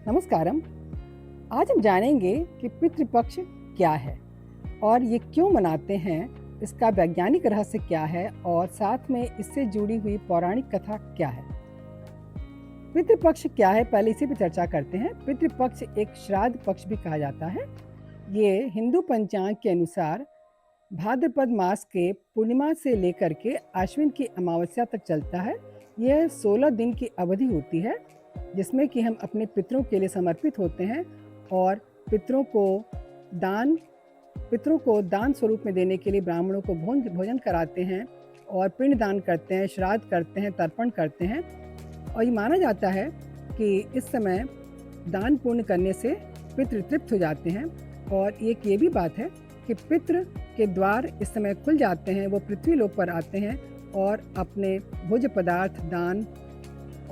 नमस्कारम। आज हम जानेंगे कि पितृपक्ष क्या है और ये क्यों मनाते हैं, इसका वैज्ञानिक रहस्य क्या है और साथ में इससे जुड़ी हुई पौराणिक कथा क्या है। पितृपक्ष क्या है, पहले इसी पर चर्चा करते हैं। पितृपक्ष एक श्राद्ध पक्ष भी कहा जाता है। ये हिंदू पंचांग के अनुसार भाद्रपद मास के पूर्णिमा से लेकर के आश्विन की अमावस्या तक चलता है। यह 16 दिन की अवधि होती है जिसमें कि हम अपने पितरों के लिए समर्पित होते हैं और पितरों को दान स्वरूप में देने के लिए ब्राह्मणों को भोजन कराते हैं और पिंड दान करते हैं, श्राद्ध करते हैं, तर्पण करते हैं। और ये माना जाता है कि इस समय दान पुण्य करने से पितृ तृप्त हो जाते हैं। और एक ये भी बात है कि पितृ के द्वार इस समय खुल जाते हैं, वो पृथ्वी लोक पर आते हैं और अपने भोज्य पदार्थ दान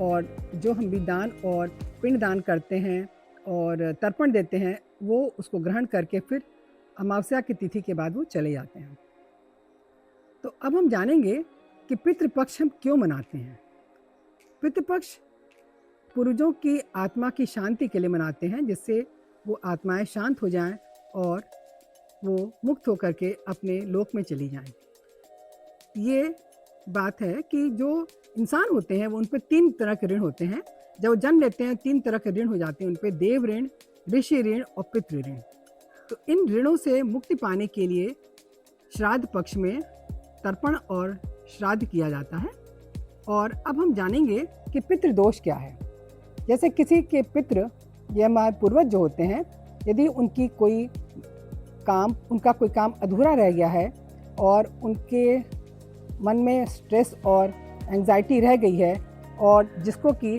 और जो हम भी दान और पिंड दान करते हैं और तर्पण देते हैं, वो उसको ग्रहण करके फिर अमावस्या की तिथि के बाद वो चले जाते हैं। तो अब हम जानेंगे कि पितृपक्ष हम क्यों मनाते हैं। पितृपक्ष पूर्वजों की आत्मा की शांति के लिए मनाते हैं, जिससे वो आत्माएं शांत हो जाएं और वो मुक्त होकर के अपने लोक में चली जाएं। ये बात है कि जो इंसान होते हैं वो उन पर 3 तरह के ऋण होते हैं। जब वो जन्म लेते हैं 3 तरह के ऋण हो जाते हैं उन पर, देव ऋण, ऋषि ऋण और पितृ ऋण। तो इन ऋणों से मुक्ति पाने के लिए श्राद्ध पक्ष में तर्पण और श्राद्ध किया जाता है। और अब हम जानेंगे कि पितृदोष क्या है। जैसे किसी के पितृ या हमारे पूर्वज जो होते हैं, यदि उनका कोई काम अधूरा रह गया है और उनके मन में स्ट्रेस और एंजाइटी रह गई है और जिसको कि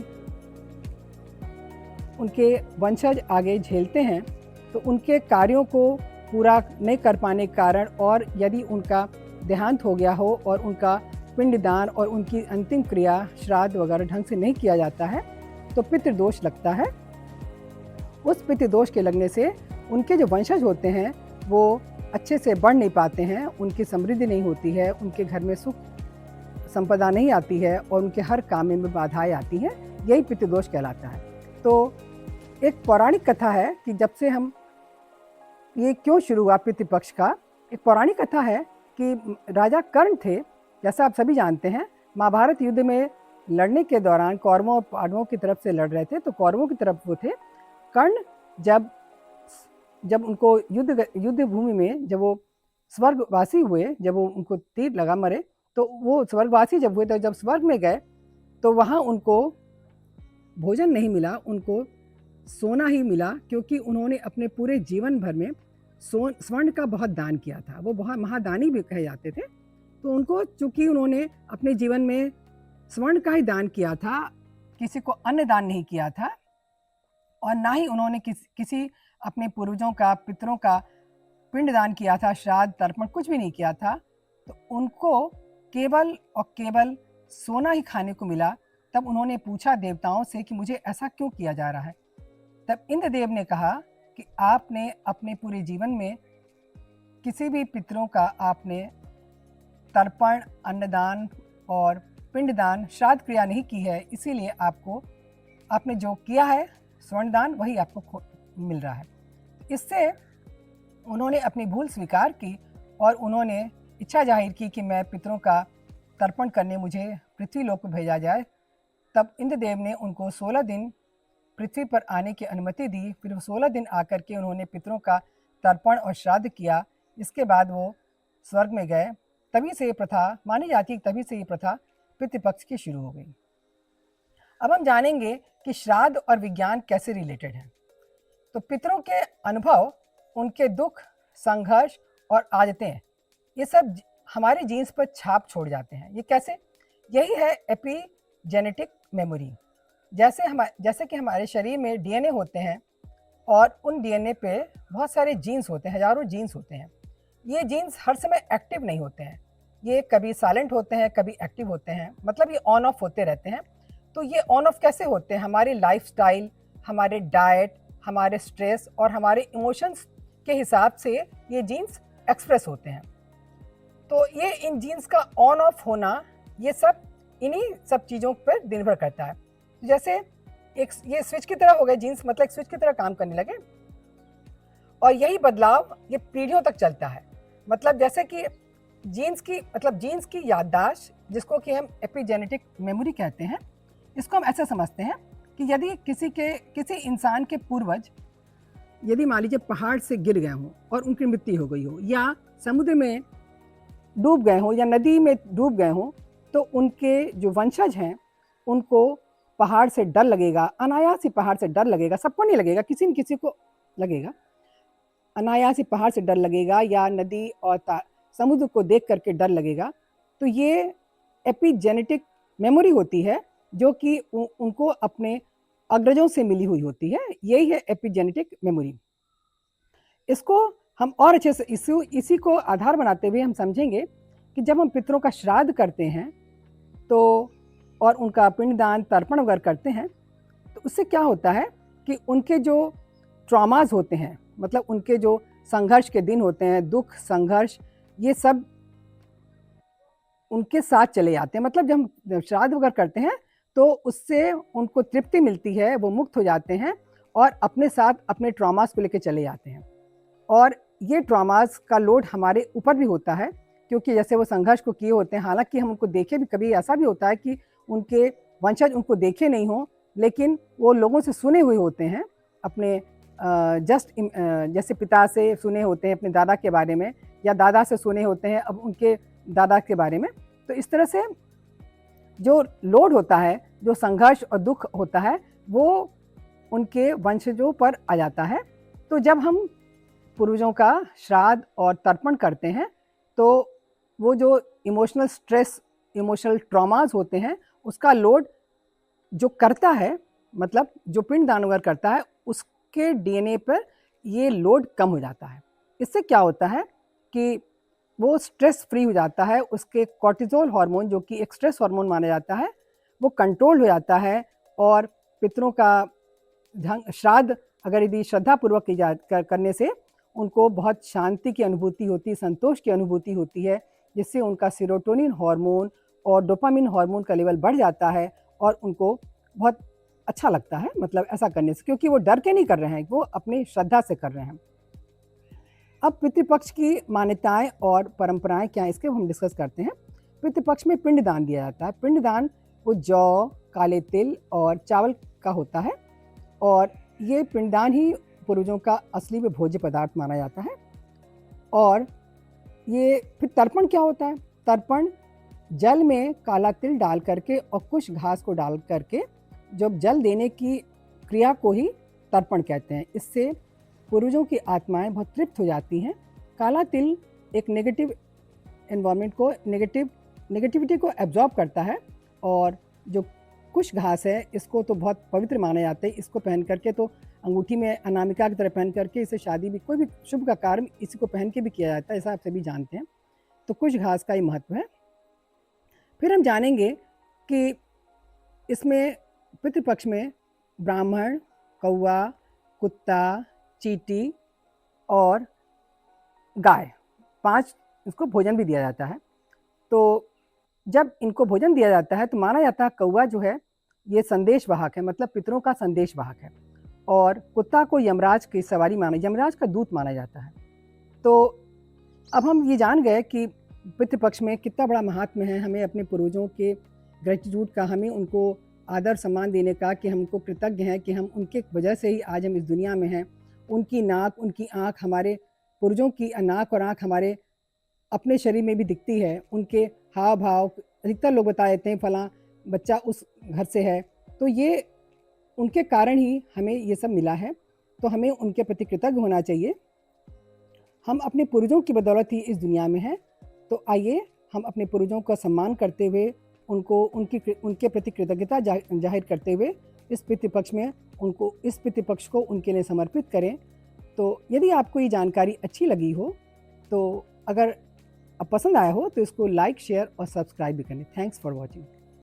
उनके वंशज आगे झेलते हैं, तो उनके कार्यों को पूरा नहीं कर पाने के कारण और यदि उनका देहांत हो गया हो और उनका पिंडदान और उनकी अंतिम क्रिया श्राद्ध वगैरह ढंग से नहीं किया जाता है तो पितृदोष लगता है। उस पितृदोष के लगने से उनके जो वंशज होते हैं वो अच्छे से बढ़ नहीं पाते हैं, उनकी समृद्धि नहीं होती है, उनके घर में सुख संपदा नहीं आती है और उनके हर काम में बाधाएं आती हैं। यही पितृदोष कहलाता है। तो एक पौराणिक कथा है कि जब से हम ये क्यों शुरू हुआ पितृपक्ष का, एक पौराणिक कथा है कि राजा कर्ण थे, जैसा आप सभी जानते हैं। महाभारत युद्ध में लड़ने के दौरान कौरवों और पांडवों की तरफ से लड़ रहे थे, तो कौरवों की तरफ वो थे। कर्ण जब उनको युद्ध भूमि में जब वो स्वर्गवासी हुए, जब वो उनको तीर लगा मरे, तो वो स्वर्गवासी जब हुए तो जब स्वर्ग में गए तो वहाँ उनको भोजन नहीं मिला, उनको सोना ही मिला, क्योंकि उन्होंने अपने पूरे जीवन भर में स्वर्ण का बहुत दान किया था। वो बहुत महादानी भी कहे जाते थे। तो उनको, चूंकि उन्होंने अपने जीवन में स्वर्ण का ही दान किया था, किसी को अन्न दान नहीं किया था और ना ही उन्होंने किसी अपने पूर्वजों का, पितरों का पिंड दान किया था, श्राद्ध तर्पण कुछ भी नहीं किया था, तो उनको केवल और केवल सोना ही खाने को मिला। तब उन्होंने पूछा देवताओं से कि मुझे ऐसा क्यों किया जा रहा है। तब इंद्रदेव ने कहा कि आपने अपने पूरे जीवन में किसी भी पितरों का आपने तर्पण, अन्नदान और पिंडदान, श्राद्ध क्रिया नहीं की है, इसीलिए आपने जो किया है स्वर्णदान वही आपको मिल रहा है। इससे उन्होंने अपनी भूल स्वीकार की और उन्होंने इच्छा जाहिर की कि मैं पितरों का तर्पण करने मुझे पृथ्वी लोक पर भेजा जाए। तब इंद्रदेव ने उनको 16 दिन पृथ्वी पर आने की अनुमति दी। फिर 16 दिन आकर के उन्होंने पितरों का तर्पण और श्राद्ध किया। इसके बाद वो स्वर्ग में गए। तभी से ये प्रथा मानी जाती है, तभी से ये प्रथा पितृपक्ष की शुरू हो गई। अब हम जानेंगे कि श्राद्ध और विज्ञान कैसे रिलेटेड है। तो पितरों के अनुभव, उनके दुख, संघर्ष और आदतें, ये सब हमारे जीन्स पर छाप छोड़ जाते हैं। ये कैसे? यही है एपिजेनेटिक मेमोरी। जैसे कि हमारे शरीर में डीएनए होते हैं और उन डीएनए पे बहुत सारे जीन्स होते हैं, हजारों जीन्स होते हैं। ये जीन्स हर समय एक्टिव नहीं होते हैं, ये कभी साइलेंट होते हैं, कभी एक्टिव होते हैं, मतलब ये ऑन ऑफ होते रहते हैं। तो ये ऑन ऑफ कैसे होते हैं? हमारे लाइफस्टाइल, हमारे डाइट, हमारे स्ट्रेस और हमारे इमोशंस के हिसाब से ये जीन्स एक्सप्रेस होते हैं। तो ये इन जीन्स का ऑन ऑफ होना, ये सब इन्हीं सब चीज़ों पर निर्भर करता है। जैसे एक ये स्विच की तरह हो गए, जीन्स मतलब एक स्विच की तरह काम करने लगे। और यही बदलाव ये पीढ़ियों तक चलता है। मतलब जैसे कि जीन्स की याददाश्त, जिसको कि हम एपिजेनेटिक मेमोरी कहते हैं, इसको हम ऐसे समझते हैं कि यदि किसी इंसान के पूर्वज यदि मान लीजिए पहाड़ से गिर गए हों और उनकी मृत्यु हो गई हो, या समुद्र में डूब गए हों, या नदी में डूब गए हों, तो उनके जो वंशज हैं उनको पहाड़ से डर लगेगा, अनायास ही पहाड़ से डर लगेगा। सबको नहीं लगेगा, किसी न किसी को लगेगा, अनायास ही पहाड़ से डर लगेगा, या नदी और समुद्र को देख करके डर लगेगा। तो ये एपिजेनेटिक मेमोरी होती है जो कि उनको अपने अग्रजों से मिली हुई होती है। यही है एपिजेनेटिक मेमोरी। इसको हम और अच्छे से इसी को आधार बनाते हुए हम समझेंगे कि जब हम पितरों का श्राद्ध करते हैं तो और उनका पिंडदान तर्पण वगैरह करते हैं, तो उससे क्या होता है कि उनके जो ट्रॉमास होते हैं, मतलब उनके जो संघर्ष के दिन होते हैं, दुख संघर्ष, ये सब उनके साथ चले जाते हैं। मतलब जब हम श्राद्ध वगैरह करते हैं तो उससे उनको तृप्ति मिलती है, वो मुक्त हो जाते हैं और अपने साथ अपने ट्रॉमास को लेकर चले जाते हैं। और ये ट्रॉमास का लोड हमारे ऊपर भी होता है, क्योंकि जैसे वो संघर्ष को किए होते हैं, हालांकि हम उनको देखे भी, कभी ऐसा भी होता है कि उनके वंशज उनको देखे नहीं हों, लेकिन वो लोगों से सुने हुए होते हैं, अपने जैसे पिता से सुने होते हैं अपने दादा के बारे में, या दादा से सुने होते हैं अब उनके दादा के बारे में। तो इस तरह से जो लोड होता है, जो संघर्ष और दुख होता है, वो उनके वंशजों पर आ जाता है। तो जब हम पूर्वजों का श्राद्ध और तर्पण करते हैं तो वो जो इमोशनल स्ट्रेस, इमोशनल ट्रॉमास होते हैं, उसका लोड जो करता है, मतलब जो पिंडदान वगैरह करता है, उसके डीएनए पर ये लोड कम हो जाता है। इससे क्या होता है कि वो स्ट्रेस फ्री हो जाता है, उसके कॉर्टिसोल हार्मोन, जो कि एक स्ट्रेस हार्मोन माना जाता है, वो कंट्रोल हो जाता है। और पितरों का श्राद्ध अगर यदि श्रद्धापूर्वक करने से उनको बहुत शांति की अनुभूति होती है, संतोष की अनुभूति होती है, जिससे उनका सेरोटोनिन हार्मोन और डोपामिन हार्मोन का लेवल बढ़ जाता है और उनको बहुत अच्छा लगता है, मतलब ऐसा करने से, क्योंकि वो डर के नहीं कर रहे हैं, वो अपनी श्रद्धा से कर रहे हैं। अब पितृपक्ष की मान्यताएं और परंपराएं क्या है, इसके हम डिस्कस करते हैं। पितृपक्ष में पिंडदान दिया जाता है। पिंडदान वो जौ, काले तिल और चावल का होता है, और ये पिंडदान ही पूर्वजों का असली में भोज्य पदार्थ माना जाता है। और ये फिर तर्पण क्या होता है? तर्पण जल में काला तिल डाल करके और कुछ घास को डाल करके जब जल देने की क्रिया को ही तर्पण कहते हैं। इससे पूर्वजों की आत्माएं बहुत तृप्त हो जाती हैं। काला तिल एक नेगेटिव एनवायरनमेंट को, नेगेटिविटी को एब्जॉर्ब करता है, और जो कुछ घास है इसको तो बहुत पवित्र माना जाता है। इसको पहन करके तो अंगूठी में अनामिका की तरह पहन करके इसे शादी भी, कोई भी शुभ का कार्य इसी को पहन के भी किया जाता है, ऐसा आप सभी जानते हैं। तो कुछ घास का ही महत्व है। फिर हम जानेंगे कि इसमें पितृपक्ष में ब्राह्मण, कौवा, कुत्ता, चींटी और गाय, 5 इसको भोजन भी दिया जाता है। तो जब इनको भोजन दिया जाता है तो माना जाता है कौवा जो है ये संदेश वाहक है, मतलब पितरों का संदेश वाहक है, और कुत्ता को यमराज की सवारी यमराज का दूत माना जाता है। तो अब हम ये जान गए कि पितृपक्ष में कितना बड़ा महात्म्य है हमें अपने पूर्वजों के ग्रेटिट्यूड का, हमें उनको आदर सम्मान देने का, कि हमको कृतज्ञ हैं कि हम उनके वजह से ही आज हम इस दुनिया में हैं। उनकी नाक, उनकी आँख, हमारे पूर्वजों की नाक और आँख हमारे अपने शरीर में भी दिखती है। उनके हाव भाव, अधिकतर लोग बता देते हैं फलां बच्चा उस घर से है, तो ये उनके कारण ही हमें ये सब मिला है। तो हमें उनके प्रति कृतज्ञ होना चाहिए। हम अपने पूर्वजों की बदौलत ही इस दुनिया में हैं। तो आइए हम अपने पूर्वजों का सम्मान करते हुए, उनके प्रति कृतज्ञता जाहिर करते हुए इस पितृपक्ष को उनके लिए समर्पित करें। तो यदि आपको ये जानकारी अच्छी लगी हो, तो अगर पसंद आया हो तो इसको लाइक, शेयर और सब्सक्राइब भी करें। Thanks for watching.